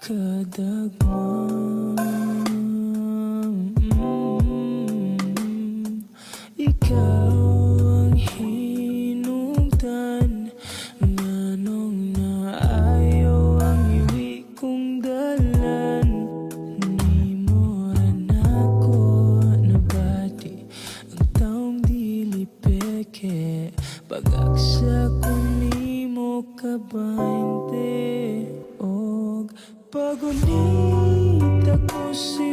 kadagmang ikaw ang hinungdan, nganong naayaw ang iwi kong dalan. Ni mo ran ako nabati ang taong dili peke, pag-aksa ko nimo kabainte og pagunit ako si